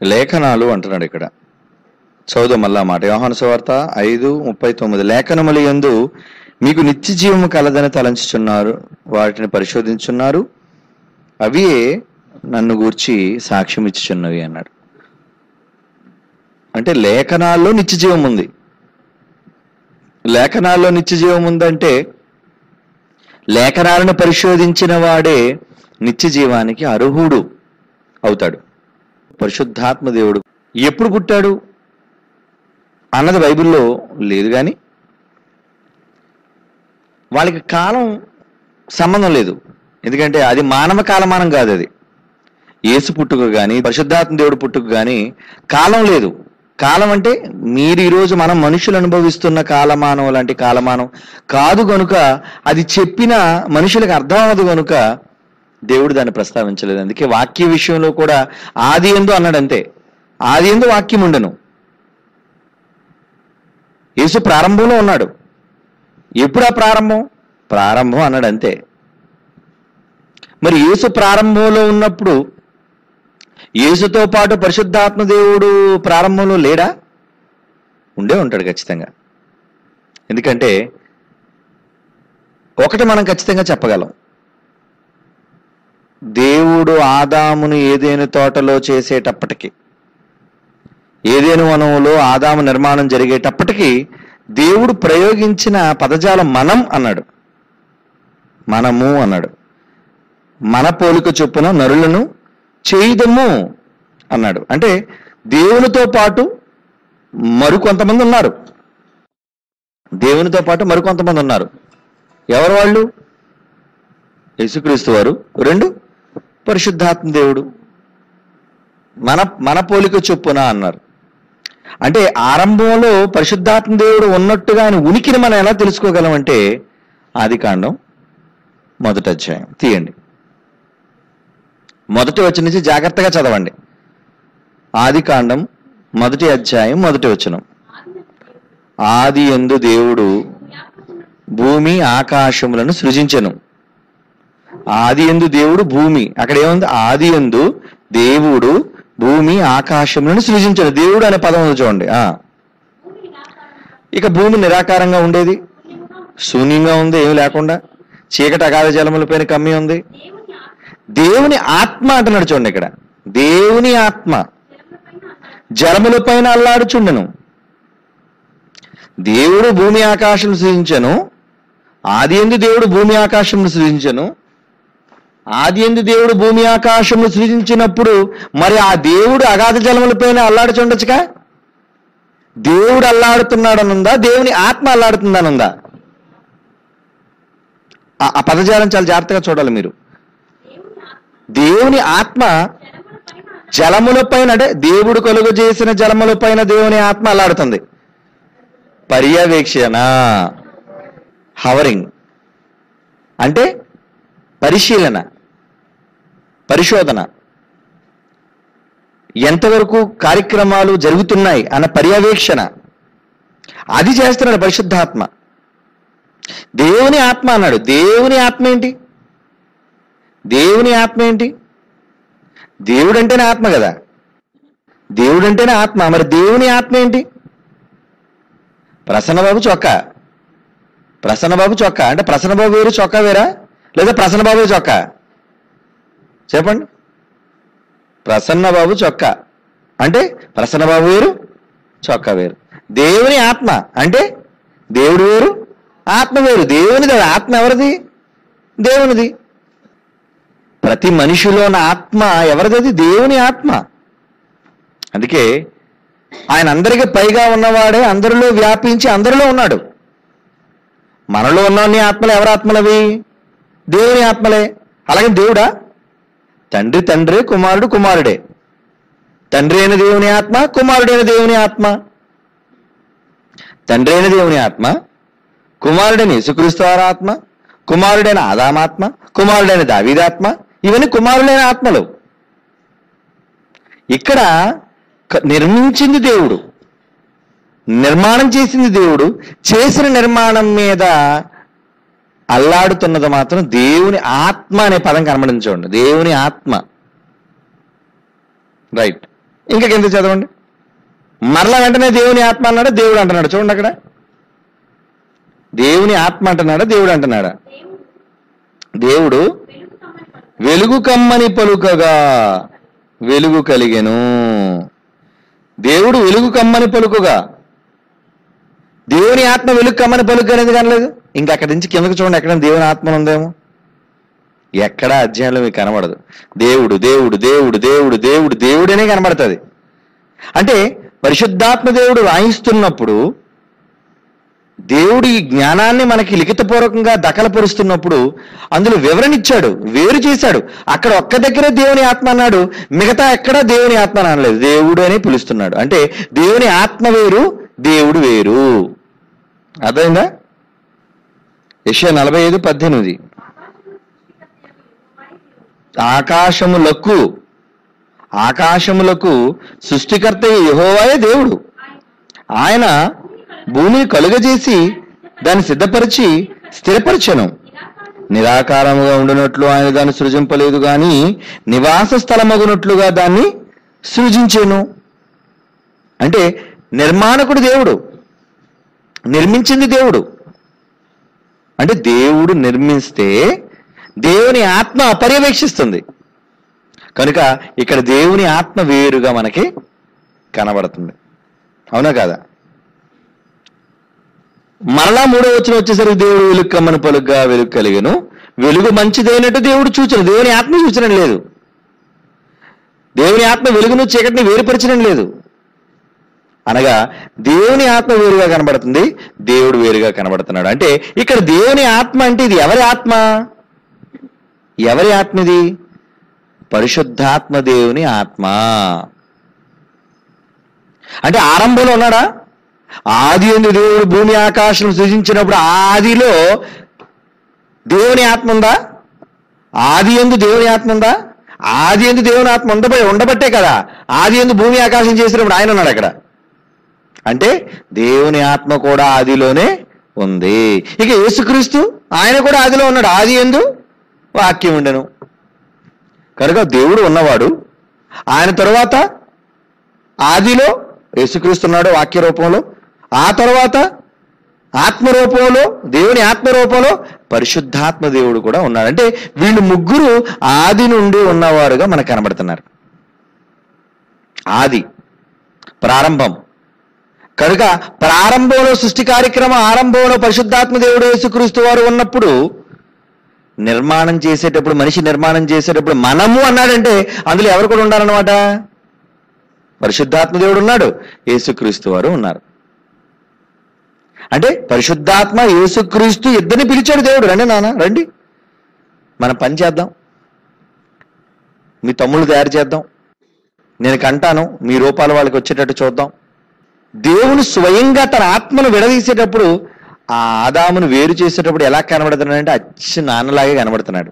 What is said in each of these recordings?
లేఖనాలు అంటున్నాడు ఇక్కడ. చదువు మళ్ళా మాట. యోహాను సువార్త 5:39. లేఖనముల యందు మీకు నిత్య జీవము కలదని తలంచుచున్నారు, వాటిని పరిశోధించున్నారు, అవి నన్ను గూర్చి సాక్ష్యం ఇచ్చుచున్నవి అన్నాడు. అంటే లేఖనాల్లో నిత్య జీవం ఉంది. లేఖనాల్లో నిత్య జీవం ఉందంటే లేఖనాలను పరిశోధించిన వాడే నిత్య జీవానికి అర్హుడు అవుతాడు. పరిశుద్ధాత్మ దేవుడు ఎప్పుడు పుట్టాడు అన్నది బైబిల్లో లేదు, కానీ వాళ్ళకి కాలం సంబంధం లేదు. ఎందుకంటే అది మానవ కాలమానం కాదు. అది యేసు పుట్టుక కానీ పరిశుద్ధాత్మ దేవుడు పుట్టుక కానీ కాలం లేదు. కాలం అంటే మీరు ఈరోజు మనం మనుషులు అనుభవిస్తున్న కాలమానం లాంటి కాలమానం కాదు కనుక, అది చెప్పిన మనుషులకు అర్థం అవ్వదు కనుక దేవుడు దాన్ని ప్రస్తావించలేదు. అందుకే వాక్య విషయంలో కూడా ఆది యందు అన్నాడు అంతే. ఆది యందు వాక్యం ఉండను. యేసు ప్రారంభంలో ఉన్నాడు. ఎప్పుడు ఆ ప్రారంభం? ప్రారంభం అన్నాడు అంతే. మరి యేసు ప్రారంభంలో ఉన్నప్పుడు యేసుతో పాటు పరిశుద్ధాత్మ దేవుడు ప్రారంభంలో లేడా? ఉండే ఉంటాడు ఖచ్చితంగా. ఎందుకంటే ఒకటి మనం ఖచ్చితంగా చెప్పగలం, దేవుడు ఆదామును ఏదైనా తోటలో చేసేటప్పటికి, ఏదైనా వనంలో ఆదాము నిర్మాణం జరిగేటప్పటికి దేవుడు ప్రయోగించిన పదజాలం మనం అన్నాడు. మనము అన్నాడు. మన పోలిక చొప్పున నరులను చేయుదము అన్నాడు. అంటే దేవునితో పాటు మరికొంతమంది ఉన్నారు. దేవునితో పాటు మరికొంతమంది ఉన్నారు. ఎవరు వాళ్ళు? యేసుక్రీస్తు వారు, 2 పరిశుద్ధాత్మ దేవుడు. మన పోలిక చొప్పున అన్నారు. అంటే ఆరంభంలో పరిశుద్ధాత్మ దేవుడు ఉన్నట్టుగా ఆయన ఉనికిని మనం ఎలా తెలుసుకోగలం అంటే ఆదికాండం 1వ అధ్యాయం తీయండి. 1వ వచనం నుంచి జాగ్రత్తగా చదవండి. ఆదికాండం 1వ అధ్యాయం 1వ వచనం. ఆది యందు దేవుడు భూమి ఆకాశములను సృజించెను. ఆది యందు దేవుడు భూమి, అక్కడ ఏముంది? ఆది యందు దేవుడు భూమి ఆకాశములను సృజించెను. దేవుడు అనే పదం ఉంది చూడండి. ఇక భూమి నిరాకారంగా ఉండేది, శూన్యంగా ఉంది, ఏమి లేకుండా, చీకటి అగాధ జలములపైన కమ్మి ఉంది. దేవుని ఆత్మ అంటున్నాడు చూడండి ఇక్కడ. దేవుని ఆత్మ జలముల పైన అల్లాడుచుండెను. దేవుడు భూమి ఆకాశం సృజించెను. ఆది యందు దేవుడు భూమి ఆకాశం సృజించెను. ఆది యందు దేవుడు భూమి ఆకాశము సృజించినప్పుడు మరి ఆ దేవుడు అగాధ జలములపైన అల్లాడుచుండొచ్చుగా. దేవుడు అల్లాడుతున్నాడనుందా, దేవుని ఆత్మ అల్లాడుతుందనుందా? ఆ పదజాలం చాలా జాగ్రత్తగా చూడాలి మీరు. దేవుని ఆత్మ జలముల పైన, అంటే దేవుడు కలుగు చేసిన జలముల పైన దేవుని ఆత్మ అల్లాడుతుంది. పర్యవేక్షణ, హవరింగ్ అంటే పరిశీలన, పరిశోధన, ఎంతవరకు కార్యక్రమాలు జరుగుతున్నాయి అన్న పర్యవేక్షణ, అది చేస్తున్నాడు పరిశుద్ధాత్మ. దేవుని ఆత్మ అన్నాడు. దేవుని ఆత్మ ఏంటి? దేవుని ఆత్మ ఏంటి? దేవుడు అంటేనే ఆత్మ కదా. దేవుడు అంటేనే ఆత్మ. మరి దేవుని ఆత్మ ఏంటి? ప్రసన్నబాబు చొక్కా. ప్రసన్నబాబు చొక్కా అంటే ప్రసన్నబాబు వేరు, చొక్కా వేరా? లేదా ప్రసన్నబాబు చొక్కా? చెప్పండి. ప్రసన్నబాబు చొక్కా అంటే ప్రసన్నబాబు వేరు, చొక్కా వేరు. దేవుని ఆత్మ అంటే దేవుడు వేరు, ఆత్మ వేరు. దేవునిది. ఆత్మ ఎవరిది? దేవునిది. ప్రతి మనిషిలో ఉన్న ఆత్మ ఎవరిది? దేవుని ఆత్మ. అందుకే ఆయన అందరికీ పైగా ఉన్నవాడే అందరిలో వ్యాపించి అందరిలో ఉన్నాడు. మనలో ఉన్న ఆత్మలు ఎవరి ఆత్మలవి? దేవుని ఆత్మలే. అలాగే దేవుడా? తండ్రి తండ్రి, కుమారుడు కుమారుడే. తండ్రి అయిన దేవుని ఆత్మ, కుమారుడైన దేవుని ఆత్మ. తండ్రి అయిన దేవుని ఆత్మ, కుమారుడైన యేసుక్రీస్తు వారి ఆత్మ, కుమారుడైన ఆదామాత్మ, కుమారుడైన దావీదాత్మ, ఇవన్నీ కుమారుడైన ఆత్మలు. ఇక్కడ నిర్మించింది దేవుడు, నిర్మాణం చేసింది దేవుడు. చేసిన నిర్మాణం మీద అల్లాడుతున్నది మాత్రం దేవుని ఆత్మ అనే పదం కనబడింది చూడండి. దేవుని ఆత్మ. రైట్. ఇంకా కింద చదవండి. మరలా వెంటనే దేవుని ఆత్మ అన్నాడా, దేవుడు అంటున్నాడు? చూడండి అక్కడ, దేవుని ఆత్మ అంటున్నాడా, దేవుడు అంటున్నాడా? దేవుడు వెలుగు కమ్మని పలుకగా వెలుగు కలిగెను. దేవుడు వెలుగు కమ్మని పలుకగా, దేవుని ఆత్మ వెలుగు కమ్మని పలుకు అనేది కనలేదు. ఇంకా అక్కడి నుంచి కిందకు చూడండి, ఎక్కడ దేవుని ఆత్మ ఉందేమో. ఎక్కడ అధ్యాయంలో మీకు కనబడదు. దేవుడు దేవుడు దేవుడు దేవుడు దేవుడు దేవుడనే కనబడుతుంది. అంటే పరిశుద్ధాత్మ దేవుడు రాయిస్తున్నప్పుడు, దేవుడు ఈ జ్ఞానాన్ని మనకి లిఖితపూర్వకంగా దఖలపరుస్తున్నప్పుడు అందులో వివరణ ఇచ్చాడు, వేరు చేశాడు. అక్కడ ఒక్క దగ్గరే దేవుని ఆత్మ అన్నాడు, మిగతా ఎక్కడా దేవుని ఆత్మ అనలేదు, దేవుడు అని పిలుస్తున్నాడు. అంటే దేవుని ఆత్మ వేరు, దేవుడు వేరు. అర్థమైందా? యెషయా 45:18 ఆకాశములకు సృష్టికర్త యెహోవాయే దేవుడు. ఆయన భూమిని కలుగజేసి దాన్ని సిద్ధపరిచి స్థిరపరచెను. నిరాకారముగా ఉండినట్లు ఆయన దాన్ని సృజింపలేదు గాని నివాస స్థలమగునట్లుగా దాన్ని సృజించెను. అంటే నిర్మాణకుడు దేవుడు, నిర్మించింది దేవుడు. అంటే దేవుడు నిర్మిస్తే దేవుని ఆత్మ పర్యవేక్షిస్తుంది. కనుక ఇక్కడ దేవుని ఆత్మ వేరుగా మనకి కనబడుతుంది. అవునా కాదా? మరలా 3వ వచనం వచ్చేసరికి దేవుడు వెలుగు కమ్మని పలుగ్గా వెలుగు కలిగెను. వెలుగు మంచిదైనట్టు దేవుడు చూచను. దేవుని ఆత్మ చూచడం లేదు. దేవుని ఆత్మ వెలుగును చీకటిని వేరుపరచడం లేదు. అనగా దేవుని ఆత్మ వేరుగా కనబడుతుంది, దేవుడు వేరుగా కనబడుతున్నాడు. అంటే ఇక్కడ దేవుని ఆత్మ అంటే ఇది ఎవరి ఆత్మ? ఎవరి ఆత్మ ఇది? పరిశుద్ధాత్మ దేవుని ఆత్మ. అంటే ఆరంభంలో ఉన్నాడా? ఆది యందు దేవుడు భూమి ఆకాశం సృజించినప్పుడు ఆదిలో దేవుని ఆత్మ ఉందా? ఆది యందు దేవుని ఆత్మ ఉందా? ఆది యందు దేవుని ఆత్మ ఉండబట్టే కదా ఆది యందు భూమి ఆకాశం చేసినప్పుడు ఆయన ఉన్నాడు అక్కడ. అంటే దేవుని ఆత్మ కూడా ఆదిలోనే ఉంది. ఇక యేసుక్రీస్తు ఆయన కూడా ఆదిలో ఉన్నాడు. ఆది యందు వాక్యం ఉండెను. కనుక దేవుడు ఉన్నవాడు. ఆయన తరువాత ఆదిలో యేసుక్రీస్తు ఉన్నాడు వాక్య రూపంలో. ఆ తర్వాత ఆత్మరూపంలో, దేవుని ఆత్మరూపంలో పరిశుద్ధాత్మ దేవుడు కూడా ఉన్నాడు. అంటే వీళ్ళు ముగ్గురు ఆది నుండి ఉన్నవారుగా మనకు కనబడుతున్నారు. ఆది, ప్రారంభం. కనుక ప్రారంభంలో సృష్టి కార్యక్రమం ఆరంభంలో పరిశుద్ధాత్మ దేవుడు యేసుక్రీస్తు వారు ఉన్నప్పుడు, నిర్మాణం చేసేటప్పుడు, మనిషి నిర్మాణం చేసేటప్పుడు మనము అన్నాడంటే అందులో ఎవరు కూడా ఉండాలన్నమాట? పరిశుద్ధాత్మ దేవుడు ఉన్నాడు, యేసుక్రీస్తు వారు ఉన్నారు. అంటే పరిశుద్ధాత్మ యేసుక్రీస్తు ఇద్దరిని పిలిచాడు దేవుడు. రండి నాన్న రండి, మనం పని చేద్దాం, మీ తమ్ముళ్ళు తయారు చేద్దాం, నేను కంటాను, మీ రూపాలు వాళ్ళకి వచ్చేటట్టు చూద్దాం. దేవుడు స్వయంగా తన ఆత్మను విడదీసేటప్పుడు ఆ ఆదామును వేరు చేసేటప్పుడు ఎలా కనబడుతున్నాడంటే అచ్చు నాన్నలాగే కనబడుతున్నాడు.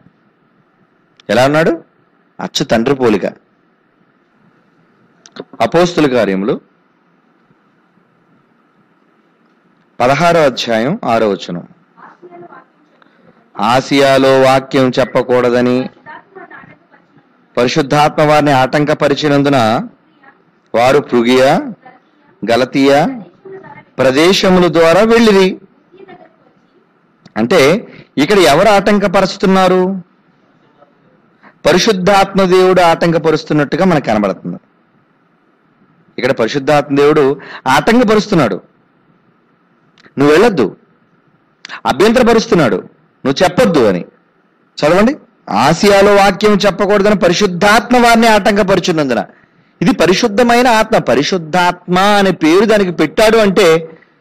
ఎలా ఉన్నాడు? అచ్చు తండ్రి పోలిక. అపోస్తుల కార్యములు 16వ అధ్యాయం 6వ వచనం. ఆసియాలో వాక్యం చెప్పకూడదని పరిశుద్ధాత్మ వారిని ఆటంకపరిచినందున వారు ఫ్రుగియా, గలతీయా ప్రదేశముల ద్వారా వెళ్ళిరి. అంటే ఇక్కడ ఎవరు ఆటంకపరుస్తున్నారు? పరిశుద్ధాత్మ దేవుడు ఆటంకపరుస్తున్నట్టుగా మనకు కనబడుతుంది. ఇక్కడ పరిశుద్ధాత్మ దేవుడు ఆటంకపరుస్తున్నాడు. నువ్వు వెళ్ళొద్దు, అభ్యంతరపరుస్తున్నాడు, నువ్వు చెప్పొద్దు అని. చదవండి. ఆసియాలో వాక్యం చెప్పకూడదని పరిశుద్ధాత్మ వారిని ఆటంకపరుచున్నందున. ఇది పరిశుద్ధమైన ఆత్మ. పరిశుద్ధాత్మ అనే పేరు దానికి పెట్టాడు అంటే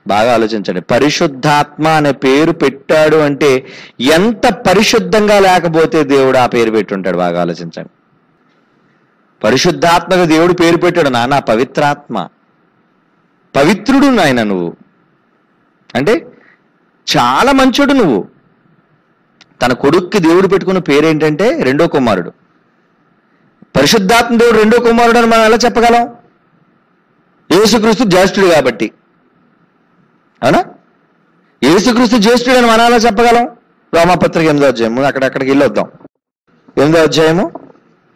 బాగా ఆలోచించండి. పరిశుద్ధాత్మ అనే పేరు పెట్టాడు అంటే ఎంత పరిశుద్ధంగా లేకపోతే దేవుడు ఆ పేరు పెట్టుంటాడు. బాగా ఆలోచించండి. పరిశుద్ధాత్మగా దేవుడు పేరు పెట్టాడు, నాన్న పవిత్రాత్మ, పవిత్రుడు నాయన నువ్వు. అంటే చాలా మంచోడు నువ్వు. తన కొడుక్కి దేవుడు పెట్టుకున్న పేరేంటంటే రెండో కుమారుడు. పరిశుద్ధాత్మ దేవుడు రెండో కుమారుడు అని మనం ఎలా చెప్పగలం? యేసుక్రీస్తు జ్యేష్ఠుడు కాబట్టి. అవునా? యేసుక్రీస్తు జ్యేష్ఠుడు అని మనం ఎలా చెప్పగలం? రోమాపత్రిక 8వ అధ్యాయము, అక్కడికి వెళ్ళొద్దాం. 8వ అధ్యాయము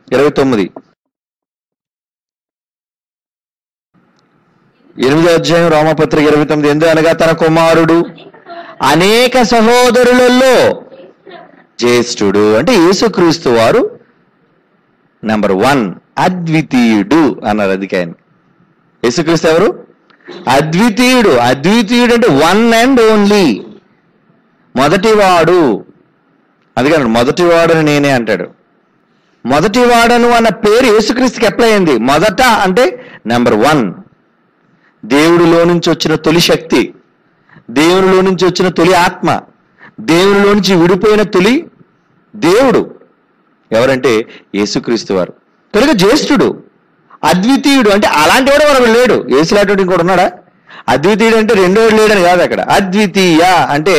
29. 8వ అధ్యాయం రోమపత్రిక 29 ఎందుకనగా తన కుమారుడు అనేక సహోదరులలో జ్యేష్ఠుడు. అంటే యేసుక్రీస్తు వారు నెంబర్ 1, అద్వితీయుడు అన్నారు. అందుకే ఆయన యేసుక్రీస్తు ఎవరు? అద్వితీయుడు. అద్వితీయుడు అంటే 1 and only, మొదటివాడు. అందుకని మొదటివాడని నేనే అంటాడు. మొదటివాడను అన్న పేరు యేసుక్రీస్తుకి అప్లై అయింది. మొదట అంటే నెంబర్ 1, దేవుడిలో నుంచి వచ్చిన తొలి శక్తి, దేవునిలో నుంచి వచ్చిన తొలి ఆత్మ, దేవునిలో నుంచి విడిపోయిన తొలి దేవుడు ఎవరంటే యేసుక్రీస్తు వారు. కనుక జ్యేష్ఠుడు, అద్వితీయుడు. అంటే అలాంటి వాడు మనకు లేడు. యేసులాంటి ఇంకోటి ఉన్నాడా? అద్వితీయుడు అంటే రెండోడు లేడని కాదు అక్కడ. అద్వితీయ అంటే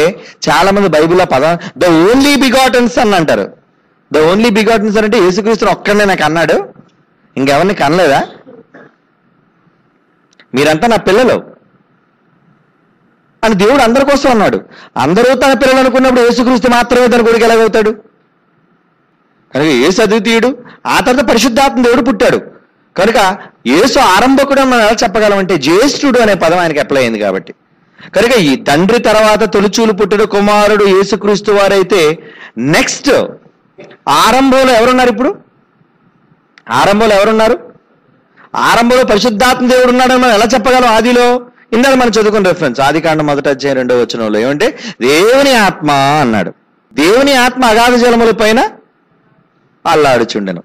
చాలా మంది బైబిల్లో పదం ద ఓన్లీ బిగాటన్స్ అని అంటారు. ద ఓన్లీ బిగాటన్స్ అంటే యేసుక్రీస్తుని ఒక్కడనే నాకు అన్నాడు, ఇంకెవరిని కనలేదా? మీరంతా నా పిల్లలు అని దేవుడు అందరి కోసం అన్నాడు. అందరూ తన పిల్లలు అనుకున్నప్పుడు యేసుక్రీస్తు మాత్రమే తన కొడుకు ఎలాగవుతాడు? కనుక యేసు అద్వితీయుడు. ఆ తర్వాత పరిశుద్ధాత్మ దేవుడు పుట్టాడు. కనుక యేసు ఆరంభకుడు మనం ఎలా చెప్పగలం అంటే జ్యేష్ఠుడు అనే పదం ఆయనకి అప్లై అయింది కాబట్టి. కనుక ఈ తండ్రి తర్వాత తొలిచూలు పుట్టిన కుమారుడు యేసుక్రీస్తు వారైతే నెక్స్ట్ ఆరంభంలో ఎవరున్నారు? ఇప్పుడు ఆరంభంలో ఎవరున్నారు? ఆరంభంలో పరిశుద్ధాత్మ దేవుడు ఉన్నాడని మనం ఎలా చెప్పగలం? ఆదిలో ఇందాక మనం చదువుకున్న రెఫరెన్స్ ఆదికాండం 1వ అధ్యాయం 2వ వచనంలో ఏమంటే దేవుని ఆత్మ అన్నాడు. దేవుని ఆత్మ అగాధ జలముల పైన అల్లాడుచుండెను.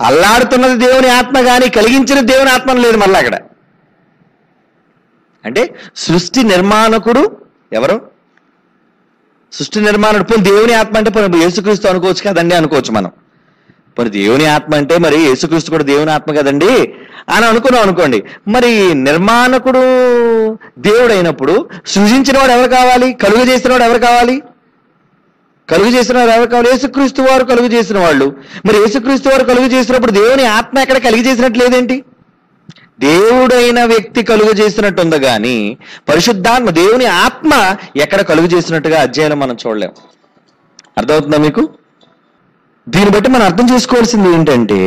అల్లాడుతున్నది దేవుని ఆత్మ, కానీ కలిగించిన దేవుని ఆత్మ లేదు మళ్ళీ అక్కడ. అంటే సృష్టి నిర్మాణకుడు ఎవరు? సృష్టి నిర్మాణుడు. పోనీ దేవుని ఆత్మ అంటే పోనీ యేసుక్రీస్తు అనుకోవచ్చు కదండి, అనుకోవచ్చు మనం. పోనీ దేవుని ఆత్మ అంటే మరి యేసుక్రీస్తు కూడా దేవుని ఆత్మ కదండి అని అనుకున్నాం అనుకోండి. మరి నిర్మాణకుడు దేవుడు అయినప్పుడు సృజించిన వాడు ఎవరు కావాలి? కలుగు చేసిన వాడు ఎవరు కావాలి? కలుగు చేసిన వారు ఎవరు కావాలి? యేసుక్రీస్తు వారు కలుగు చేసిన వాళ్ళు. మరి యేసుక్రీస్తు వారు కలుగు చేసినప్పుడు దేవుని ఆత్మ ఎక్కడ కలిగి చేసినట్టు లేదేంటి? దేవుడైన వ్యక్తి కలుగు చేసినట్టు ఉంది, కానీ పరిశుద్ధాత్మ దేవుని ఆత్మ ఎక్కడ కలుగు చేసినట్టుగా అధ్యాయం మనం చూడలేం. అర్థమవుతుందా మీకు? దీన్ని బట్టి మనం అర్థం చేసుకోవాల్సింది ఏంటంటే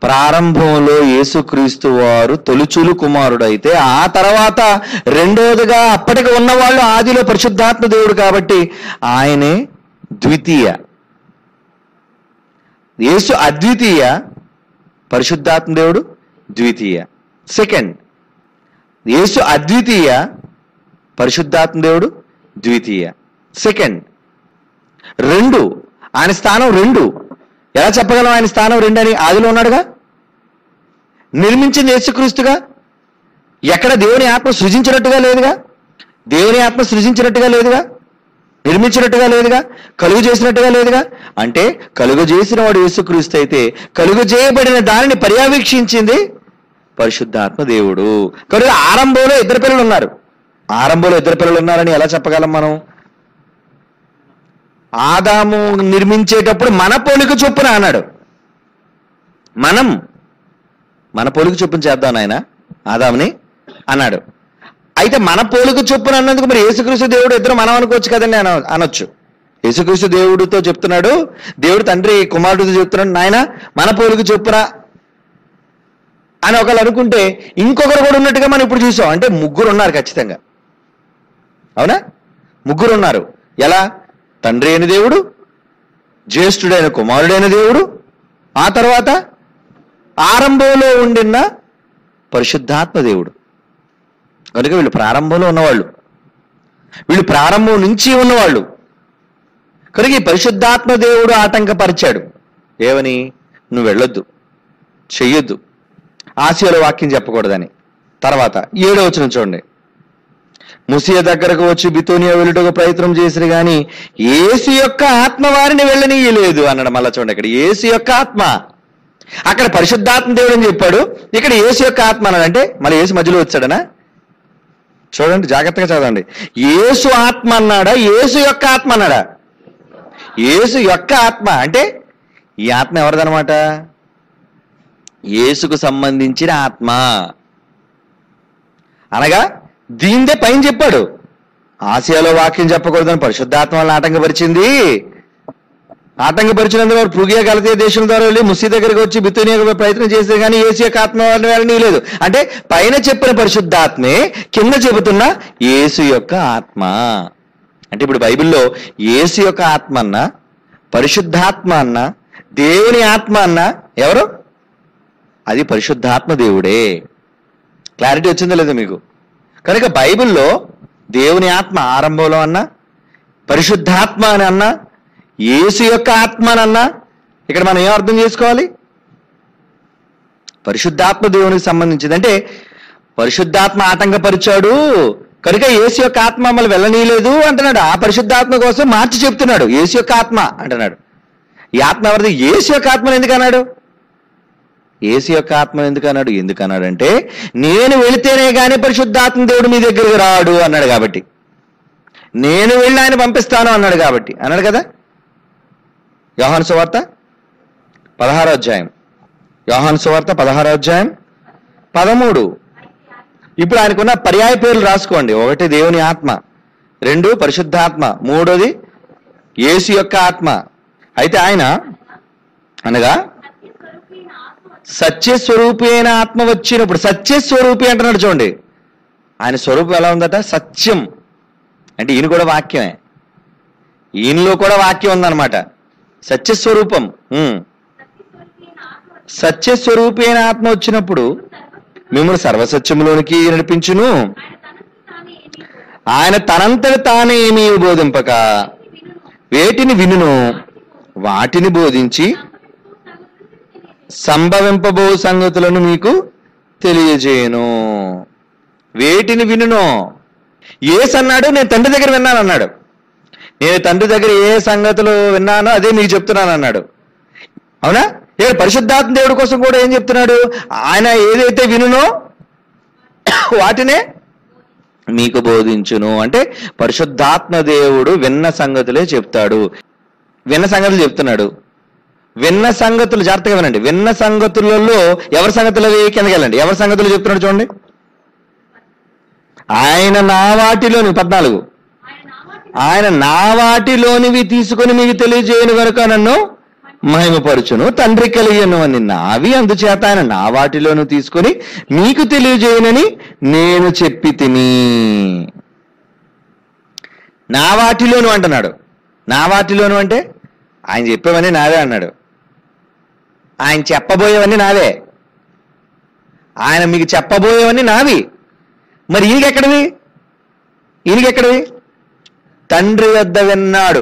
ప్రారంభంలో యేసుక్రీస్తు వారు తొలిచూలు కుమారుడు అయితే, ఆ తర్వాత రెండోదిగా అప్పటికి ఉన్నవాళ్ళు ఆదిలో పరిశుద్ధాత్మ దేవుడు కాబట్టి ఆయనే ద్వితీయ. యేసు అద్వితీయ, పరిశుద్ధాత్మ దేవుడు ద్వితీయ. సెకండ్, యేసు అద్వితీయ, పరిశుద్ధాత్మ దేవుడు ద్వితీయ. సెకండ్, 2, ఆయన స్థానం 2. ఎలా చెప్పగలం ఆయన స్థానం 2 అని? ఆదిలో ఉన్నాడుగా, నిర్మించింది యేసుక్రీస్తుగా. ఎక్కడ దేవుని ఆత్మ సృజించినట్టుగా లేదుగా, దేవుని ఆత్మ సృజించినట్టుగా లేదుగా, నిర్మించినట్టుగా లేదుగా, కలుగు చేసినట్టుగా లేదుగా. అంటే కలుగు చేసిన వాడు యేసుక్రీస్తు అయితే కలుగు చేయబడిన దానిని పర్యవేక్షించింది పరిశుద్ధాత్మ దేవుడు. కనుక ఆరంభంలో 2 పిల్లలు ఉన్నారు. ఆరంభంలో 2 పిల్లలు ఉన్నారని ఎలా చెప్పగలం మనం? ఆదాము నిర్మించేటప్పుడు మన పోలిక చొప్పున అన్నాడు. మన పోలిక చొప్పున చేద్దాం నాయన ఆదాముని అన్నాడు. అయితే మన పోలిక చొప్పున అన్నందుకు మరి యేసుక్రీస్తు దేవుడు ఇద్దరు మనం అనుకోవచ్చు కదండి అనొచ్చు. యేసుక్రీస్తు దేవుడితో చెప్తున్నాడు, దేవుడు తండ్రి కుమారుడితో చెప్తున్నాడు, నాయన మన పోలిక చొప్పున అని ఒకళ్ళు అనుకుంటే ఇంకొకరు కూడా ఉన్నట్టుగా మనం ఇప్పుడు చూసాం. అంటే 3 ఉన్నారు ఖచ్చితంగా. అవునా? 3 ఉన్నారు. ఎలా? తండ్రి అయిన దేవుడు, జ్యేష్ఠుడైన కుమారుడైన దేవుడు, ఆ తర్వాత ఆరంభంలో ఉండిన పరిశుద్ధాత్మ దేవుడు. కనుక వీళ్ళు ప్రారంభంలో ఉన్నవాళ్ళు, వీళ్ళు ప్రారంభం నుంచి ఉన్నవాళ్ళు. కనుక ఈ పరిశుద్ధాత్మ దేవుడు ఆటంకపరిచాడు. ఏమని? నువ్వు వెళ్ళొద్దు, చెయ్యొద్దు, ఆసియాలో వాక్యం చెప్పకూడదని. తర్వాత 7వ వచనం చూడండి. ముసియ దగ్గరకు వచ్చి బితూనియా వెళ్ళుటకు ప్రయత్నం చేసిరు కానీ యేసు యొక్క ఆత్మ వారిని వెళ్ళనీయలేదు అన్నాడు. మళ్ళా చూడండి, ఇక్కడ యేసు యొక్క ఆత్మ, అక్కడ పరిశుద్ధాత్మ దేవుడు అని చెప్పాడు, ఇక్కడ యేసు యొక్క ఆత్మ అన్నాడు. అంటే మళ్ళీ యేసు మధ్యలో వచ్చాడనా? చూడండి, జాగ్రత్తగా చదవండి. యేసు ఆత్మ అన్నాడా, యేసు యొక్క ఆత్మ అన్నాడా? యేసు యొక్క ఆత్మ. అంటే ఈ ఆత్మ ఎవరిదనమాట? యేసుకు సంబంధించిన ఆత్మ. అనగా దీందే పైన చెప్పాడు, ఆసియాలో వాక్యం చెప్పకూడదని పరిశుద్ధాత్మ వల్ల ఆటంకపరిచింది. ఆటంకపరిచినందుకు వారు పృగియా గలతీయ దేశం ద్వారా వెళ్ళి ముస్సి దగ్గరికి వచ్చి బితునియా ప్రయత్నం చేస్తే కానీ యేసు యొక్క ఆత్మ వారిని వెళ్ళనీయలేదు. అంటే పైన చెప్పిన పరిశుద్ధాత్మే కింద చెబుతున్న యేసు యొక్క ఆత్మ. అంటే ఇప్పుడు బైబిల్లో యేసు యొక్క ఆత్మ అన్న, పరిశుద్ధాత్మ అన్న, దేవుని ఆత్మ అన్న ఎవరు? అది పరిశుద్ధాత్మ దేవుడే. క్లారిటీ వచ్చిందో లేదో మీకు? కనుక బైబిల్లో దేవుని ఆత్మ ఆరంభంలో అన్నా, పరిశుద్ధాత్మ అని అన్నా, యేసు యొక్క ఆత్మ అని అన్నా, ఇక్కడ మనం ఏం అర్థం చేసుకోవాలి? పరిశుద్ధాత్మ దేవునికి సంబంధించింది. అంటే పరిశుద్ధాత్మ ఆటంకపరిచాడు కనుక యేసు యొక్క ఆత్మ మమ్మల్ని వెళ్ళనీయలేదు అంటున్నాడు. ఆ పరిశుద్ధాత్మ కోసం మార్చి చెప్తున్నాడు. యేసు యొక్క ఆత్మ అంటున్నాడు. ఈ ఆత్మ ఎవరిది? యేసు యొక్క ఆత్మను ఎందుకు అన్నాడు? యేసు యొక్క ఆత్మ ఎందుకు అన్నాడు? ఎందుకన్నాడంటే నేను వెళితేనే కానీ పరిశుద్ధాత్మ దేవుడు మీ దగ్గరికి రాడు అన్నాడు కాబట్టి. నేను వెళ్ళి ఆయన పంపిస్తాను అన్నాడు కాబట్టి. అన్నాడు కదా. యోహాను సువార్త 16వ అధ్యాయం, యోహాను సువార్త 16వ అధ్యాయం 13. ఇప్పుడు ఆయనకున్న పర్యాయ పేర్లు రాసుకోండి. 1 దేవుని ఆత్మ, 2 పరిశుద్ధాత్మ, 3 యేసు యొక్క ఆత్మ. అయితే ఆయన అనగా సత్యస్వరూపి అయిన ఆత్మ వచ్చినప్పుడు, సత్యస్వరూపి అంటున్నాడు చూడండి. ఆయన స్వరూపం ఎలా ఉందట? సత్యం. అంటే ఈయన కూడా వాక్యమే, ఈయనలో కూడా వాక్యం ఉందన్నమాట. సత్యస్వరూపం. సత్యస్వరూపి అయిన ఆత్మ వచ్చినప్పుడు మిమ్మల్ని సర్వసత్యంలోనికి నడిపించును. ఆయన తనంతట తానే ఏమీ బోధింపక వేటిని వినును వాటిని బోధించి సంభవింపబో సంగతులను మీకు తెలియజేయను. వేటిని వినును? యేసు అన్నాడు నేను తండ్రి దగ్గర విన్నాను అన్నాడు. నేను తండ్రి దగ్గర ఏ సంగతులు విన్నానో అదే మీకు చెప్తున్నాను అన్నాడు. అవునా? పరిశుద్ధాత్మ దేవుడి కోసం కూడా ఏం చెప్తున్నాడు? ఆయన ఏదైతే వినునో వాటినే మీకు బోధించును. అంటే పరిశుద్ధాత్మ దేవుడు విన్న సంగతులే చెప్తాడు. విన్న సంగతులు చెప్తున్నాడు. విన్న సంగతులు జాగ్రత్తగా వినండి. విన్న సంగతులలో ఎవరి సంగతులు అవి? కిందకెళ్ళండి. ఎవరి సంగతులు చెప్తున్నాడు చూడండి. ఆయన నా వాటిలోని 14, ఆయన నా వాటిలోనివి తీసుకొని మీకు తెలియజేయను కనుక నన్ను మహిమపరచును. తండ్రి కలిగను అని నావి, అందుచేత ఆయన నా వాటిలోను తీసుకొని మీకు తెలియజేయనని నేను చెప్పి తిని. నా వాటిలోను అంటున్నాడు. నా వాటిలోను అంటే ఆయన చెప్పేవన్నీ నావే అన్నాడు. ఆయన చెప్పబోయేవన్నీ నావే. ఆయన మీకు చెప్పబోయేవన్నీ నావి. మరి ఈయనకెక్కడివి? ఈయనకెక్కడివి? తండ్రి వద్ద విన్నాడు.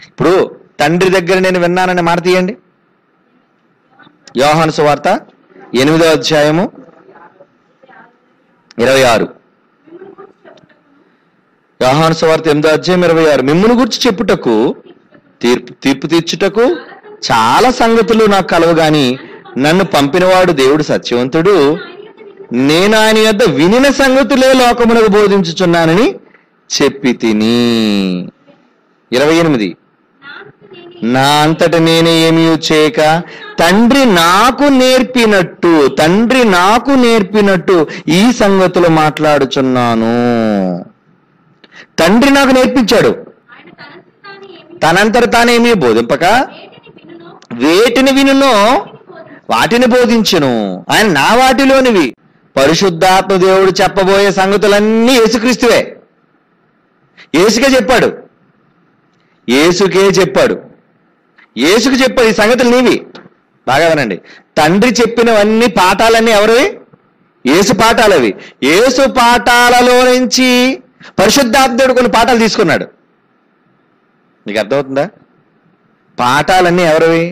ఇప్పుడు తండ్రి దగ్గర నేను విన్నానని మాట తీయండి. యోహాను సువార్త 8వ అధ్యాయము 26. యోహాను సువార్త 8వ అధ్యాయం 26. మిమ్మును గురించి చెప్పుటకు తీర్పు తీర్చుటకు చాలా సంగతులు నాకు కలవు గాని నన్ను పంపినవాడు దేవుడు సత్యవంతుడు. నేను ఆయన యొద్ద వినిన సంగతులే లోకమునకు బోధించుచున్నానని చెప్పి తిని. 28. నా అంతట నేనే ఏమీ చేయక తండ్రి నాకు నేర్పినట్టు ఈ సంగతులు మాట్లాడుచున్నాను. తండ్రి నాకు నేర్పించాడు. తనంతట తానేమీ బోధింపక వేటిని వినునో వాటిని బోధించును. ఆయన నా వాటిలోనివి. పరిశుద్ధాత్మ దేవుడు చెప్పబోయే సంగతులన్నీ యేసుక్రీస్తువే. యేసుకే చెప్పాడు. యేసుకు చెప్పాడు. ఈ సంగతులు నీవి. బాగా వినండి. తండ్రి చెప్పినవన్నీ పాఠాలన్నీ ఎవరివి? యేసు పాఠాలు అవి. యేసు పాఠాలలో నుంచి పరిశుద్ధాత్మ దేవుడు కొన్ని పాఠాలు తీసుకున్నాడు. మీకు అర్థమవుతుందా? పాఠాలన్నీ ఎవరివి?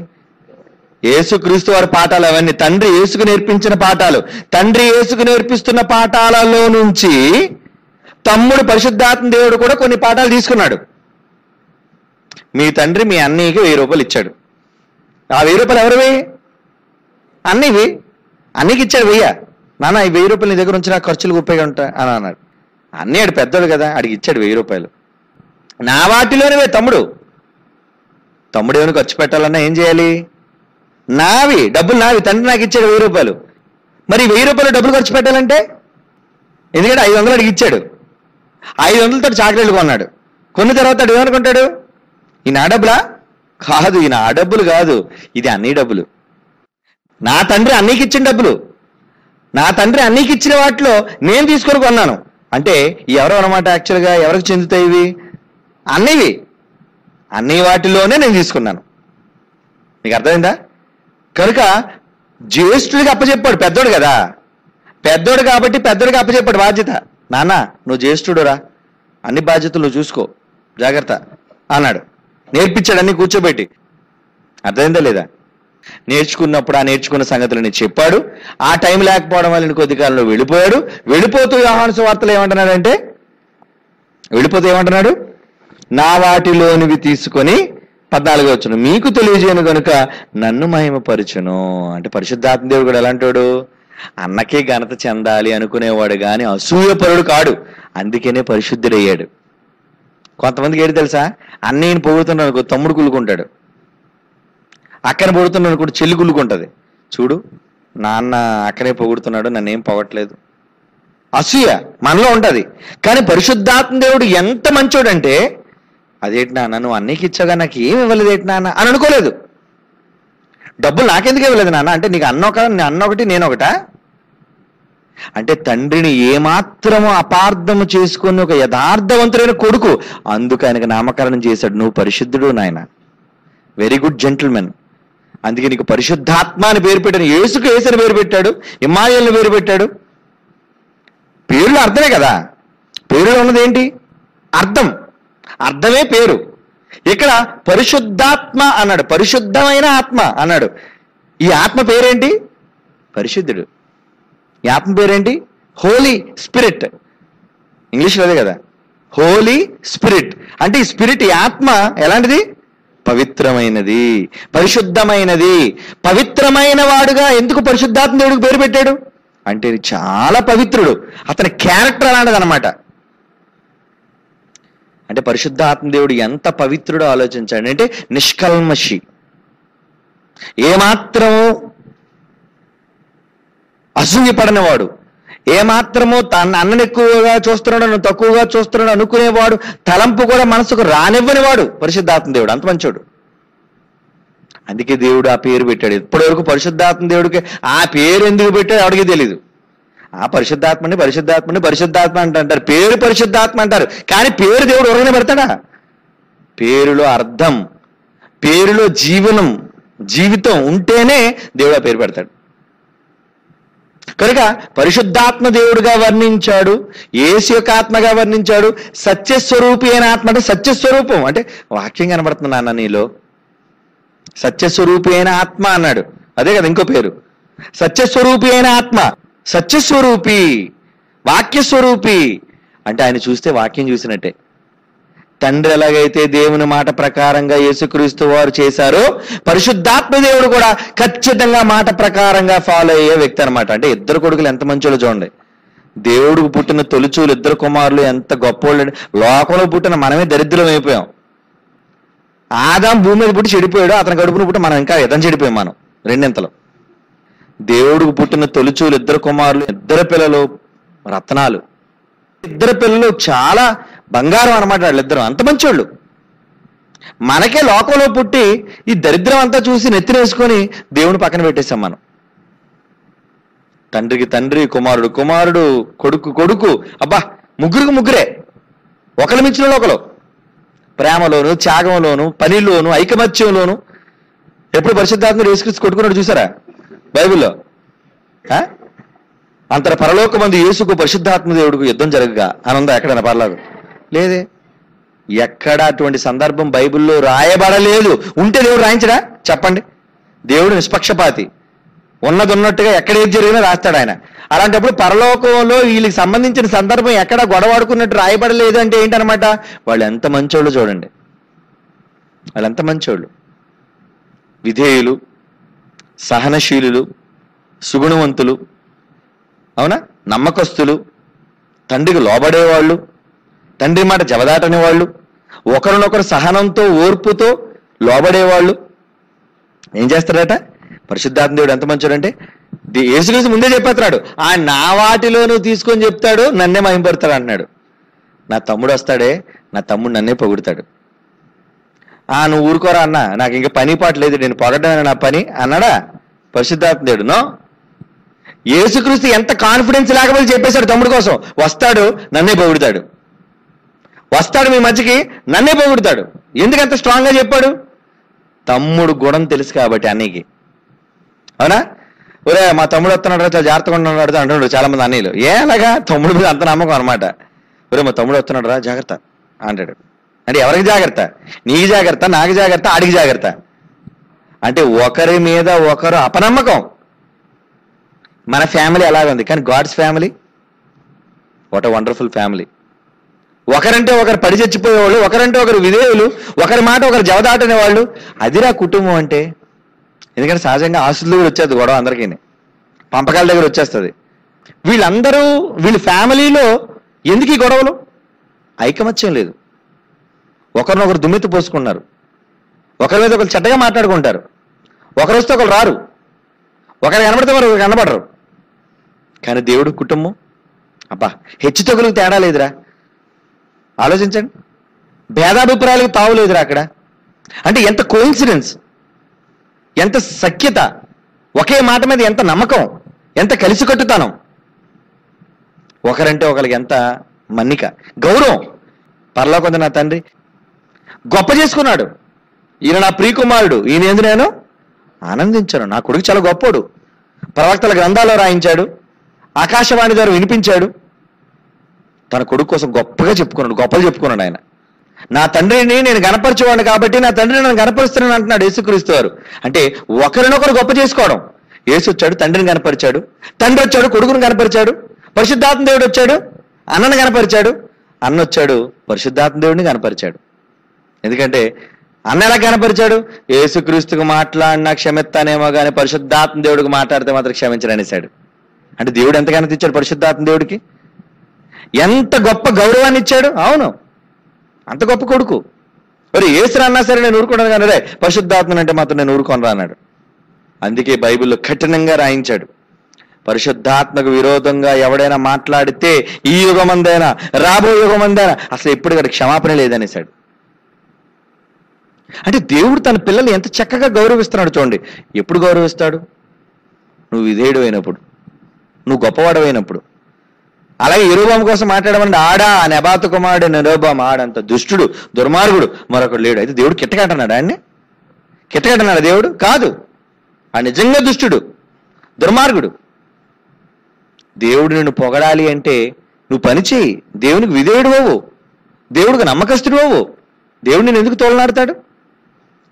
యేసుక్రీస్తు వారి పాఠాలు అవన్నీ. తండ్రి యేసుకు నేర్పించిన పాఠాలు. తండ్రి యేసుకు నేర్పిస్తున్న పాఠాలలో నుంచి తమ్ముడు పరిశుద్ధాత్మ దేవుడు కూడా కొన్ని పాఠాలు తీసుకున్నాడు. మీ తండ్రి మీ అన్నయ్యకి 1000 రూపాయలు ఇచ్చాడు. ఆ 1000 రూపాయలు ఎవరివి? అన్నయ్యవి. అన్నయ్యకి ఇచ్చాడు 1000. నాన్న ఈ 1000 రూపాయలు నీ దగ్గర ఉంచి నా ఖర్చులకు ఉపయోగం అని అన్నాడు. అన్నయ్యాడు పెద్దోడు కదా, అడిగి ఇచ్చాడు 1000 రూపాయలు. నా వాటిలోనివే తమ్ముడు ఏమైనా ఖర్చు పెట్టాలన్నా ఏం చేయాలి? నావి, డబ్బులు నావి. తండ్రి నాకు ఇచ్చాడు 1000 రూపాయలు. మరి 1000 రూపాయలు డబ్బులు ఖర్చు పెట్టాలంటే ఎందుకంటే 500 అడిగి ఇచ్చాడు. 500తో చాక్లెట్లు కొన్నాడు. కొన్ని తర్వాత ఏమనుకుంటాడు? ఈ నా డబ్బులా కాదు, ఈ నా డబ్బులు కాదు, ఇది అన్ని డబ్బులు. నా తండ్రి అన్నీకి ఇచ్చిన డబ్బులు. నా తండ్రి అన్నీకి ఇచ్చిన వాటిలో నేను తీసుకొని కొన్నాను. అంటే ఎవరు అన్నమాట, యాక్చువల్గా ఎవరికి చెందుతాయి ఇవి? అన్నీవి. అన్ని వాటిలోనే నేను తీసుకున్నాను. మీకు అర్థమైందా? కనుక జ్యేష్ఠుడికి అప్పచెప్పాడు, పెద్దోడు కదా, పెద్దోడు కాబట్టి పెద్దోడికి అప్పచెప్పాడు బాధ్యత. నాన్న నువ్వు జ్యేష్ఠుడురా, అన్ని బాధ్యతలు నువ్వు చూసుకో, జాగ్రత్త అన్నాడు. నేర్పించాడు అన్ని కూర్చోబెట్టి. అర్థమైందా లేదా? నేర్చుకున్నప్పుడు ఆ నేర్చుకున్న సంగతులని చెప్పాడు. ఆ టైం లేకపోవడం వల్ల కొద్ది కాలంలో వెళ్ళిపోయాడు. వెళ్ళిపోతూ యోహాను సువార్తలో ఏమంటున్నాడంటే, వెళ్ళిపోతూ ఏమంటున్నాడు, నా వాటిలోనివి తీసుకొని 14వ వచనం, మీకు తెలియజేయను కనుక నన్ను మహిమపరచును. అంటే పరిశుద్ధాత్మ దేవుడు కూడా ఎలాంటాడు? అన్నకే ఘనత చెందాలి అనుకునేవాడు కానీ అసూయపరుడు కాడు. అందుకనే పరిశుద్ధుడయ్యాడు. కొంతమందికి ఏంటి తెలుసా, అన్నయ్యని పొగుడుతున్నాడు అనుకో తమ్ముడు కుళ్ళుకుంటాడు, అక్కని పొగుడుతున్నాడు అనుకో చెల్లి కుళ్ళుకుంటుంది. చూడు నాన్న అక్కనే పొగుడుతున్నాడు, నన్నేం పొగట్లేదు. అసూయ మనలో ఉంటుంది. కానీ పరిశుద్ధాత్మ దేవుడు ఎంత మంచోడంటే, అదేంటి నాన్న నువ్వు అన్నయ్యకి ఇచ్చాగా నాకు ఏమి ఇవ్వలేదు ఏంటి నాన్న అని అనుకోలేదు. డబ్బులు నాకెందుకు ఇవ్వలేదు నాన్న అంటే, నీకు అన్న ఒకటి నేను ఒకటా? అంటే తండ్రిని ఏమాత్రము అపార్థము చేసుకుని ఒక యథార్థవంతుడైన కొడుకు, అందుకు ఆయనకు నామకరణం చేశాడు, నువ్వు పరిశుద్ధుడు నాయన, వెరీ గుడ్ జెంటిల్మెన్. అందుకే నీకు పరిశుద్ధాత్మ అని పేరు పెట్టాడు. యేసుకు యేసు అని పేరు పెట్టాడు, ఇమ్మానుయేలుని పేరు పెట్టాడు. పేరులో అర్థమే కదా, పేరులో ఉన్నది ఏంటి? అర్థం. అర్థమే పేరు. ఇక్కడ పరిశుద్ధాత్మ అన్నాడు, పరిశుద్ధమైన ఆత్మ అన్నాడు. ఈ ఆత్మ పేరేంటి? పరిశుద్ధుడు. ఈ ఆత్మ పేరేంటి? హోలీ స్పిరిట్. ఇంగ్లీష్లో అదే కదా, హోలీ స్పిరిట్. అంటే ఈ స్పిరిట్, ఈ ఆత్మ ఎలాంటిది? పవిత్రమైనది, పరిశుద్ధమైనది. పవిత్రమైన వాడుగా ఎందుకు పరిశుద్ధాత్మ దేవుడికి పేరు పెట్టాడు అంటే, చాలా పవిత్రుడు, అతని క్యారెక్టర్ అలాంటిది అనమాట. అంటే పరిశుద్ధాత్మ దేవుడు ఎంత పవిత్రుడో ఆలోచించాడు. అంటే నిష్కల్మషి, ఏమాత్రము అసూయపడనివాడు, ఏమాత్రము తన అన్నను ఎక్కువగా చూస్తున్నాడు, నన్ను తక్కువగా చూస్తున్నాడు అనుకునేవాడు, తలంపు కూడా మనసుకు రానివ్వని వాడు పరిశుద్ధాత్మ దేవుడు. అంత మంచోడు. అందుకే దేవుడు ఆ పేరు పెట్టాడు. ఇప్పటి వరకు పరిశుద్ధాత్మ దేవుడికి ఆ పేరు ఎందుకు పెట్టాడు ఎవడికి తెలీదు. ఆ పరిశుద్ధాత్మని పరిశుద్ధాత్మని పరిశుద్ధాత్మ అంటారు, పేరు పరిశుద్ధాత్మ అంటారు. కానీ పేరు దేవుడు ఎవరైనా పెడతాడా? పేరులో అర్థం, పేరులో జీవితం ఉంటేనే దేవుడు ఆ పేరు పెడతాడు. కనుక పరిశుద్ధాత్మ దేవుడుగా వర్ణించాడు, యేసు యొక్క ఆత్మగా వర్ణించాడు. సత్యస్వరూపి అయిన ఆత్మ అంటే సత్యస్వరూపం అంటే వాక్యం కనబడుతుంది నాన్న నీలో. సత్యస్వరూపి అయిన ఆత్మ అన్నాడు, అదే కదా ఇంకో పేరు. సత్యస్వరూపి అయిన ఆత్మ, సత్యస్వరూపి, వాక్యస్వరూపి అంటే ఆయన చూస్తే వాక్యం చూసినట్టే. తండ్రి ఎలాగైతే దేవుని మాట ప్రకారంగా యేసుక్రీస్తు వారు చేశారో, పరిశుద్ధాత్మ దేవుడు కూడా ఖచ్చితంగా మాట ప్రకారంగా ఫాలో అయ్యే వ్యక్తి అనమాట. అంటే ఇద్దరు కొడుకులు ఎంత మంచోళ్ళు చూడండి. దేవుడికి పుట్టిన తొలిచూలు ఇద్దరు కుమారులు ఎంత గొప్పోళ్ళు. లోకంలో పుట్టిన మనమే దరిద్రం అయిపోయాం. ఆదాం భూమి మీద పుట్టి చెడిపోయాడు, అతని కడుపును పుట్టి మనం ఇంకా ఎదం చెడిపోయాం మనం రెండింతలు. దేవుడికి పుట్టిన తొలిచూలు ఇద్దరు కుమారులు, ఇద్దరు పిల్లలు రత్నాలు, ఇద్దరు పిల్లలు చాలా బంగారం అనమాట. వాళ్ళిద్దరు అంత మంచోళ్ళు. మనకే లోకంలో పుట్టి ఈ దరిద్రం అంతా చూసి నెత్తినేసుకొని దేవుని పక్కన పెట్టేశాం మనం. తండ్రికి తండ్రి, కుమారుడు కుమారుడు, కొడుకు కొడుకు, అబ్బా ముగ్గురికి ముగ్గురే, ఒకరి మించిన ఒకరు. ప్రేమలోను, త్యాగంలోను, పనిలోను, ఐకమత్యంలోను. ఎప్పుడు పరిశుద్ధాత్మ యేసుక్రీస్తు కొట్టుకున్నాడు చూసారా బైబిల్లో? అంతర పరలోకమందు యేసుకు పరిశుద్ధాత్మ దేవుడికి యుద్ధం జరగగా అని ఉందా ఎక్కడైనా? పర్లేదు లేదే. ఎక్కడ అటువంటి సందర్భం బైబిల్లో రాయబడలేదు. ఉంటే దేవుడు రాయించడా చెప్పండి? దేవుడు నిష్పక్షపాతి, ఉన్నది ఉన్నట్టుగా ఎక్కడ ఏది జరిగినా రాస్తాడు ఆయన. అలాంటప్పుడు పరలోకంలో వీళ్ళకి సంబంధించిన సందర్భం ఎక్కడ గొడవాడుకున్నట్టు రాయబడలేదు అంటే ఏంటనమాట? వాళ్ళు ఎంత మంచోళ్ళు చూడండి. వాళ్ళు ఎంత మంచోళ్ళు, విధేయులు, సహనశీలులు, సుగుణవంతులు, అవునా, నమ్మకస్తులు, తండ్రికి లోబడేవాళ్ళు, తండ్రి మాట జవదాటని వాళ్ళు, ఒకరినొకరు సహనంతో ఓర్పుతో లోబడేవాళ్ళు. ఏం చేస్తాడట పరిశుద్ధాత్మ దేవుడు? ఎంత మంచోడంటే యేసుక్రీస్తు ముందే చెప్పేస్తున్నాడు, ఆ నా వాటిలో నువ్వు తీసుకొని చెప్తాడు, నన్నే మహింపడతాడు అంటున్నాడు. నా తమ్ముడు వస్తాడే, నా తమ్ముడు నన్నే పొగుడతాడు. నువ్వు ఊరుకోరా అన్నా, నాకు ఇంకా పని పాటు లేదు, నేను పొగడమే నా పని అన్నాడా పరిశుద్ధాత్మ దేవుడు? నో. యేసుక్రీస్తు ఎంత కాన్ఫిడెన్స్ లేకపోతే చెప్పేశాడు తమ్ముడు కోసం, వస్తాడు నన్నే పొగుడుతాడు, వస్తాడు మీ మధ్యకి నన్నే పొగుడుతాడు. ఎందుకంత స్ట్రాంగ్గా చెప్పాడు? తమ్ముడు గుణం తెలుసు కాబట్టి అన్నయ్యకి. అవునా? ఒరే మా తమ్ముడు వస్తున్నాడు, చాలా జాగ్రత్తగా ఉన్నాడు అంటున్నాడు చాలా మంది అన్నయ్యలు. అలాగా తమ్ముడు మీద అంత నమ్మకం అనమాట. ఒరే మా తమ్ముడు వస్తున్నాడు రా జాగ్రత్త అంటాడు. అంటే ఎవరికి జాగ్రత్త? నీకు జాగ్రత్త, నాకు జాగ్రత్త, ఆడికి జాగ్రత్త. అంటే ఒకరి మీద ఒకరు అపనమ్మకం. మన ఫ్యామిలీ అలాగే ఉంది, కానీ God's family what a wonderful family. ఒకరంటే ఒకరు పడి చచ్చిపోయేవాళ్ళు, ఒకరంటే ఒకరు విధేయులు, ఒకరి మాట ఒకరు జవదాటనే వాళ్ళు. అదిరా కుటుంబం అంటే. ఎందుకంటే సహజంగా ఆస్తులు కూడా వచ్చేది గొడవ, అందరికీ పంపకాల దగ్గర వచ్చేస్తుంది. వీళ్ళందరూ వీళ్ళ ఫ్యామిలీలో ఎందుకు ఈ గొడవలు? ఐకమత్యం లేదు. ఒకరినొకరు దుమ్మెత్తి పోసుకున్నారు, ఒకరి మీద ఒకరు చెడ్డగా మాట్లాడుకుంటారు, ఒకరు వస్తే ఒకరు రారు, ఒకరు కనబడితే ఒకరు కనబడరు. కానీ దేవుడు కుటుంబం అబ్బా హెచ్చు తగులకు తేడా లేదురా. ఆలోచించండి, భేదాభిప్రాయాలకు తావు లేదురా అక్కడ. అంటే ఎంత కోఇన్సిడెన్స్, ఎంత సఖ్యత, ఒకే మాట మీద ఎంత నమ్మకం, ఎంత కలిసికట్టుతనం, ఒకరంటే ఒకరికి ఎంత మన్నిక, గౌరవం. పరలోకంత నా తండ్రి గొప్ప చేసుకున్నాడు, ఈయన నా ప్రియకుమారుడు, ఈయన ఎందు నేను ఆనందించాను, నా కొడుకు చాలా గొప్పోడు. ప్రవక్తల గ్రంథాల్లో రాయించాడు, ఆకాశవాణి ద్వారా వినిపించాడు. తన కొడుకు కోసం గొప్పగా చెప్పుకున్నాడు, గొప్పలు చెప్పుకున్నాడు ఆయన. నా తండ్రిని నేను గణపరిచేవాడు కాబట్టి నా తండ్రిని నేను గణపరుస్తున్నాను అంటున్నాడు యేసుక్రీస్తు వారు. అంటే ఒకరినొకరు గొప్ప చేసుకోవడం. యేసు వచ్చాడు, తండ్రిని కనపరిచాడు, తండ్రి వచ్చాడు, కొడుకుని కనపరిచాడు, పరిశుద్ధాత్మ దేవుడు వచ్చాడు, అన్నను కనపరిచాడు, అన్న వచ్చాడు, పరిశుద్ధాత్మ దేవుడిని కనపరిచాడు. ఎందుకంటే అన్న ఎలా కనపరిచాడు? యేసుక్రీస్తుకు మాట్లాడినా క్షమిస్తానేమో కానీ పరిశుద్ధాత్మ దేవుడికి మాట్లాడితే మాత్రం క్షమించడనేసాడు. అంటే దేవుడు ఎంత కనిపించాడు పరిశుద్ధాత్మ దేవుడికి, ఎంత గొప్ప గౌరవాన్ని ఇచ్చాడు. అవును, అంత గొప్ప కొడుకు. మరి యేసు అన్నా సరే నేను ఊరుకున్నాను కానీ రే పరిశుద్ధాత్మని అంటే మాత్రం నేను ఊరుకోనరా అన్నాడు. అందుకే బైబిల్లో కఠినంగా రాయించాడు, పరిశుద్ధాత్మకు విరోధంగా ఎవడైనా మాట్లాడితే ఈ యుగమందైనా రాబో యుగమందైనా అసలు ఎప్పుడు ఇక్కడ క్షమాపణ లేదనేసాడు. అంటే దేవుడు తన పిల్లల్ని ఎంత చక్కగా గౌరవిస్తున్నాడు చూడండి. ఎప్పుడు గౌరవిస్తాడు? నువ్వు విధేయుడు అయినప్పుడు, నువ్వు గొప్పవాడు అయినప్పుడు. అలాగే యెరొబాము కోసం మాట్లాడమంటే ఆడా నెబాతు కుమారుడు యెరొబాము, ఆడంత దుష్టుడు దుర్మార్గుడు మరొకడు లేడు. అయితే దేవుడు కిట్టకట్టన్నాడు ఆయన్ని? కిట్టకట్టన్నాడు దేవుడు? కాదు, ఆ నిజంగా దుష్టుడు దుర్మార్గుడు. దేవుడు నిన్ను పొగడాలి అంటే నువ్వు పని చేయి, దేవునికి విధేయుడు అవ్వు, దేవుడికి నమ్మకస్తుడు అవ్వు. దేవుడు నేను ఎందుకు తోలనాడతాడు?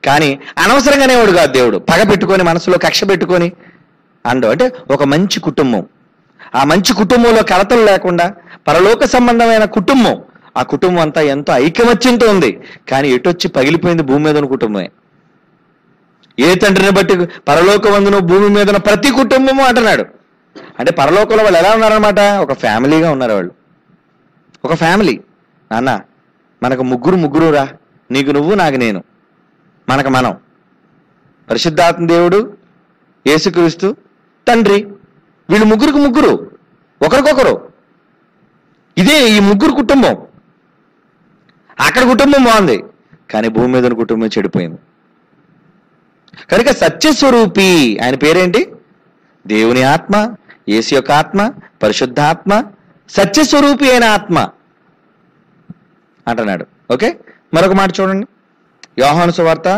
కానీ అనవసరంగానేవాడు కాదు దేవుడు. పగ పెట్టుకొని మనసులో కక్ష పెట్టుకొని అండవు. అంటే ఒక మంచి కుటుంబం, ఆ మంచి కుటుంబంలో కలతలు లేకుండా పరలోక సంబంధమైన కుటుంబం, ఆ కుటుంబం అంతా ఎంతో ఐకమత్యంతో ఉంది. కానీ ఎటొచ్చి పగిలిపోయింది భూమి మీద ఉన్న కుటుంబమే. ఏ తండ్రిని బట్టి పరలోకమందును భూమి మీద ఉన్న ప్రతి కుటుంబము అంటున్నాడు. అంటే పరలోకంలో వాళ్ళు ఎలా ఉన్నారనమాట? ఒక ఫ్యామిలీగా ఉన్నారు వాళ్ళు, ఒక ఫ్యామిలీ. నాన్న మనకు ముగ్గురు రా, నీకు నువ్వు నాకు నేను, మనకు మనం, పరిశుద్ధాత్మ దేవుడు, యేసుక్రీస్తు, తండ్రి. వీళ్ళు ముగ్గురు ఒకరికొకరు. ఇదే ఈ ముగ్గురు కుటుంబం. అక్కడ కుటుంబం బాగుంది, కానీ భూమి మీద ఉన్న కుటుంబం చెడిపోయింది. కనుక సత్యస్వరూపి ఆయన పేరేంటి? దేవుని ఆత్మ, యేసు యొక్క ఆత్మ, పరిశుద్ధాత్మ, సత్యస్వరూపి అయిన ఆత్మ అంటున్నాడు. ఓకే, మరొక మాట చూడండి, యోహాను సువార్త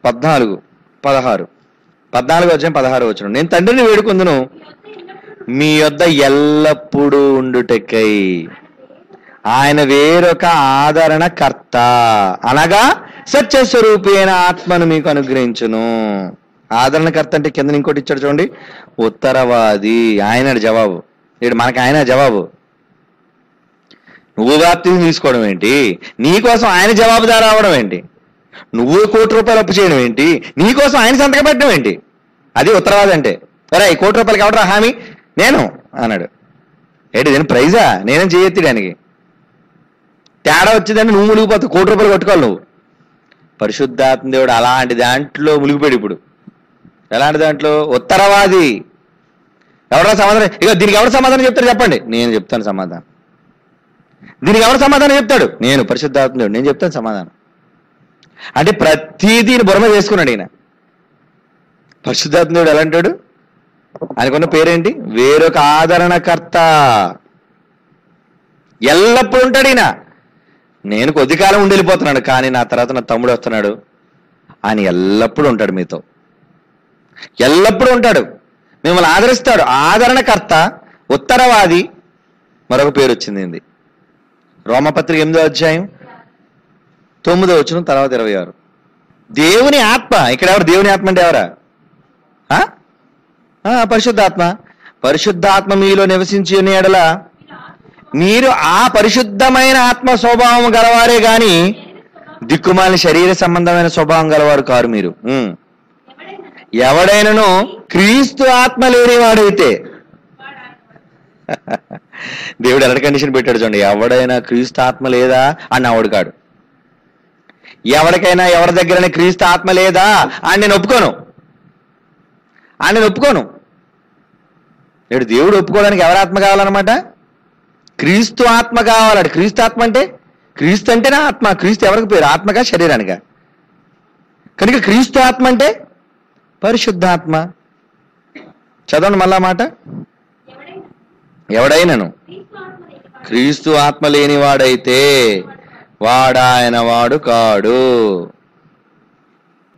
14:16. 14:16. నేను తండ్రిని వేడుకొందును మీ యొద్ద ఎల్లప్పుడూ ఉండుటకై ఆయన వేరొక ఆదరణకర్త అనగా సత్యస్వరూపి అయిన ఆత్మను మీకు అనుగ్రహించును. ఆదరణకర్త అంటే కింద ఇంకోటి ఇచ్చాడు చూడండి, ఉత్తరవాది. ఆయన జవాబు ఇక్కడ మనకి, ఆయన జవాబు. నువ్వు బాప్తిజం తీసుకోవడం ఏంటి? నీకోసం ఆయన జవాబుదారు అవడం ఏంటి? నువ్వు ₹1,00,00,000 అప్పు చేయడం ఏంటి? నీకోసం ఆయన సంతకం పెట్టడం ఏంటి? అది ఉత్తరవాది అంటే. సరే ₹1,00,00,000 ఎవడరా హామీ? నేను అన్నాడు. ఏంటి నేను ప్రైజా? నేనేం చేయొత్తి దానికి. తేడా వచ్చిందని నువ్వు మునిగిపోతావు, ₹1,00,00,000 కట్టుకోవాలి నువ్వు. పరిశుద్ధాత్మ దేవుడు అలాంటి దాంట్లో మునిగిపోయాడు. ఇప్పుడు ఎలాంటి దాంట్లో? ఉత్తరవాది. ఎవరా సమాధానం? ఇక దీనికి ఎవరు సమాధానం చెప్తారు చెప్పండి? నేను చెప్తాను సమాధానం. దీనికి ఎవరు సమాధానం చెప్తాడు? నేను, పరిశుద్ధాత్మ దేవుడు, నేను చెప్తాను సమాధానం. అంటే ప్రతిదీ బుర్ర చేసుకున్నాడు ఈయన. పరిశుద్ధాత్మ దేవుడు ఎలా అంటాడు? ఆయనకున్న పేరేంటి? వేరొక ఆదరణకర్త. ఎల్లప్పుడూ ఉంటాడు ఈయన. నేను కొద్ది కాలం ఉండి వెళ్ళిపోతున్నాడు, కానీ నా తర్వాత నా తమ్ముడు వస్తున్నాడు. ఆయన ఎల్లప్పుడూ ఉంటాడు మీతో, ఎల్లప్పుడూ ఉంటాడు, మిమ్మల్ని ఆదరిస్తాడు. ఆదరణకర్త, ఉత్తరవాది, మరొక పేరు వచ్చింది. రోమపత్రిక 8వ అధ్యాయం 9వ వచనం తర్వాత 26. దేవుని ఆత్మ. ఇక్కడ ఎవరు దేవుని ఆత్మ అంటే ఎవరా? పరిశుద్ధాత్మ. పరిశుద్ధాత్మ మీలో నివసించి ఎడల మీరు ఆ పరిశుద్ధమైన ఆత్మ స్వభావం గలవారే గాని దిక్కుమాలిన శరీర సంబంధమైన స్వభావం గలవారు కారు మీరు. ఎవడైనను క్రీస్తు ఆత్మ లేనివాడైతే, దేవుడు ఎలాంటి కండిషన్ పెట్టాడు చూడండి, ఎవడైనా క్రీస్తు ఆత్మ లేదా అన్నవాడు కాడు. ఎవరికైనా ఎవరి దగ్గరైనా క్రీస్తు ఆత్మ లేదా అని నేను ఒప్పుకోను. నేడు దేవుడు ఒప్పుకోవడానికి ఎవరి ఆత్మ కావాలన్నమాట? క్రీస్తు ఆత్మ కావాలట. క్రీస్తు ఆత్మ అంటే, క్రీస్తు అంటేనా ఆత్మ. క్రీస్తు ఎవరికి పేరు? ఆత్మగా, శరీరానిగా? కనుక క్రీస్తు ఆత్మ అంటే పరిశుద్ధాత్మ. చదవండి మళ్ళా మాట. ఎవడైనను క్రీస్తు ఆత్మ లేనివాడైతే వాడాయన వాడు కాడు.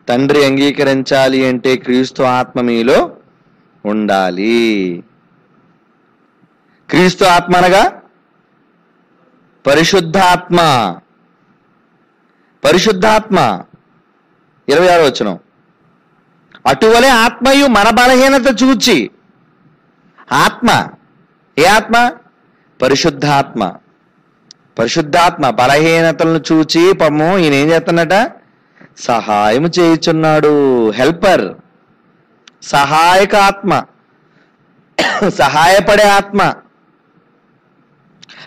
తండ్రి అంగీకరించాలి అంటే క్రీస్తు ఆత్మ మీలో ఉండాలి. క్రీస్తు ఆత్మ అనగా పరిశుద్ధాత్మ. పరిశుద్ధాత్మ 26వ వచనం. అటువలే ఆత్మయు మన బలహీనత చూచి. ఆత్మ ఏ ఆత్మ? పరిశుద్ధాత్మ. పరిశుద్ధాత్మ బలహీనతలను చూచి పాపము ఈయన ఏం చేస్తున్నట? సహాయం చేయుచున్నాడు. హెల్పర్, సహాయక ఆత్మ, సహాయపడే ఆత్మ.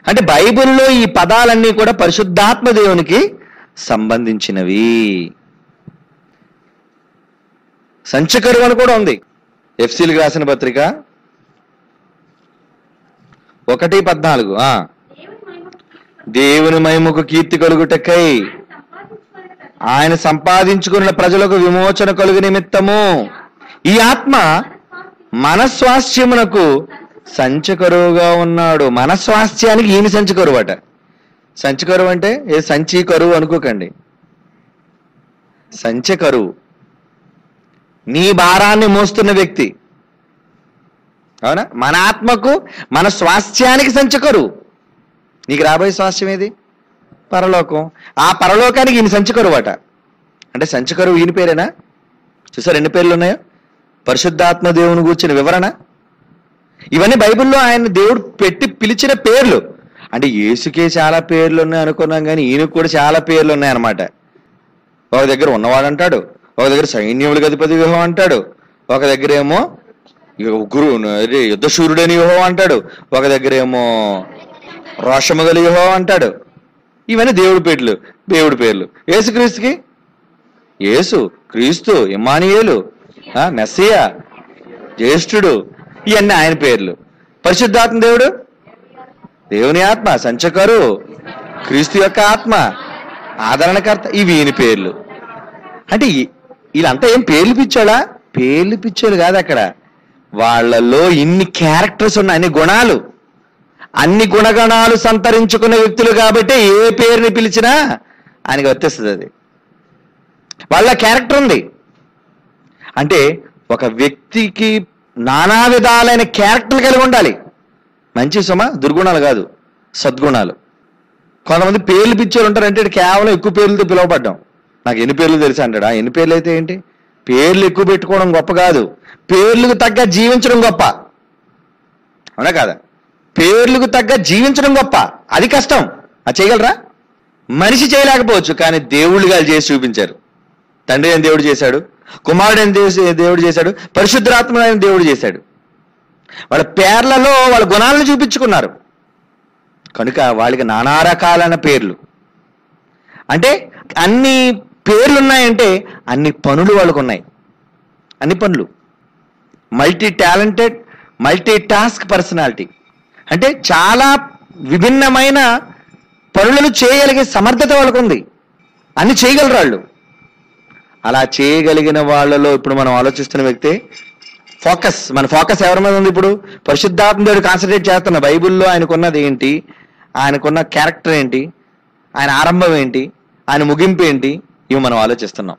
అంటే బైబిల్లో ఈ పదాలన్నీ కూడా పరిశుద్ధాత్మ దేవునికి సంబంధించినవి. సంచకరువు అని కూడా ఉంది. ఎఫ్సీలకు రాసిన పత్రిక 1:14. దేవుని మహిమకు కీర్తి కలుగుటకై ఆయన సంపాదించుకున్న ప్రజలకు విమోచన కలుగు నిమిత్తము ఈ ఆత్మ మనస్వాస్థ్యమునకు సంచకరువుగా ఉన్నాడు. మనస్వాస్థ్యానికి ఈయన సంచకరువు అట. సంచకరువు అంటే ఏ సంచి కరువు అనుకోకండి. సంచకరువు నీ భారాన్ని మోస్తున్న వ్యక్తి. అవునా? మన ఆత్మకు, మన స్వాస్థ్యానికి సంచకరువు. నీకు రాబోయే స్వాస్థ్యం ఏది? పరలోకం. ఆ పరలోకానికి ఈయన సంచకరువు అట. అంటే సంచకరువు ఈయన పేరేనా? చూసారు ఎన్ని పేర్లు ఉన్నాయో? పరిశుద్ధాత్మ దేవుని గూర్చిన వివరణ. ఇవన్నీ బైబిల్లో ఆయన దేవుడు పెట్టి పిలిచిన పేర్లు. అంటే యేసుకే చాలా పేర్లు ఉన్నాయి అనుకున్నాం, కానీ ఈయనకు కూడా చాలా పేర్లు ఉన్నాయి అన్నమాట. ఒక దగ్గర ఉన్నవాడు అంటాడు, ఒక దగ్గర సైన్యములకు అధిపతి యెహోవా అంటాడు, ఒక దగ్గర ఏమో యుద్ధశూరుడని యెహోవా అంటాడు, ఒక దగ్గర ఏమో రోషము గల యెహోవా అంటాడు. ఇవన్నీ దేవుడి పేర్లు, దేవుడి పేర్లు. యేసుక్రీస్తుకి యేసు, క్రీస్తు, ఇమ్మానుయేలు, మెస్సియా, జ్యేష్ఠుడు, ఇవన్నీ ఆయన పేర్లు. పరిశుద్ధాత్మ దేవుడు దేవుని ఆత్మ, సంచకరు, క్రీస్తు యొక్క ఆత్మ, ఆదరణకర్త, ఇవి ఈయన పేర్లు. అంటే వీళ్ళంతా ఏం పేర్లు పిచ్చోళ్ళా? పేర్లు పిచ్చోళ్ళు కాదు. అక్కడ వాళ్ళలో ఇన్ని క్యారెక్టర్స్ ఉన్నాయి, అన్ని గుణాలు, అన్ని గుణగణాలు సంతరించుకున్న వ్యక్తులు కాబట్టి ఏ పేరుని పిలిచినా ఆయనకి వర్తిస్తుంది. అది వాళ్ళ క్యారెక్టర్ ఉంది. అంటే ఒక వ్యక్తికి నానా విధాలైన క్యారెక్టర్లు కలిగి ఉండాలి. మంచి సుమ దుర్గుణాలు కాదు, సద్గుణాలు. కొంతమంది పేర్లు పిచ్చోళ్ళు ఉంటారు. అంటే కేవలం ఎక్కువ పేర్లతో పిలువబడ్డాం. నాకు ఎన్ని పేర్లు తెలుసు అంటాడా? ఎన్ని పేర్లు అయితే ఏంటి? పేర్లు ఎక్కువ పెట్టుకోవడం గొప్ప కాదు, పేర్లకు తగ్గ జీవించడం గొప్ప. అవునా కాదా? పేర్లకు తగ్గ జీవించడం గొప్ప. అది కష్టం. అది చేయగలరా? మనిషి చేయలేకపోవచ్చు, కానీ దేవుళ్ళుగా చేసి చూపించారు. తండ్రి అని దేవుడు చేశాడు, కుమారుడు అని దేవుడు చేశాడు, పరిశుద్ధాత్మ అని దేవుడు చేశాడు. వాళ్ళ పేర్లలో వాళ్ళ గుణాలను చూపించుకున్నారు. కనుక వాళ్ళకి నానా రకాలైన పేర్లు. అంటే అన్ని పేర్లు ఉన్నాయంటే అన్ని పనులు వాళ్ళకు ఉన్నాయి. అన్ని పనులు. Multi talented, multi task personality. అంటే చాలా విభిన్నమైన పనులను చేయగలిగే సమర్థత వాళ్ళకు ఉంది. అన్ని చేయగలరు వాళ్ళు. అలా చేయగలిగిన వాళ్ళలో ఇప్పుడు మనం ఆలోచిస్తున్న వ్యక్తి మన ఫోకస్ ఎవరి మీద ఉంది? ఇప్పుడు పరిశుద్ధాత్మ దేవుడు కాన్సన్ట్రేట్ చేస్తున్న బైబిల్లో ఆయనకున్నది ఏంటి, ఆయనకున్న క్యారెక్టర్ ఏంటి, ఆయన ఆరంభం ఏంటి, ఆయన ముగింపు ఏంటి, ఇవి మనం ఆలోచిస్తున్నాం.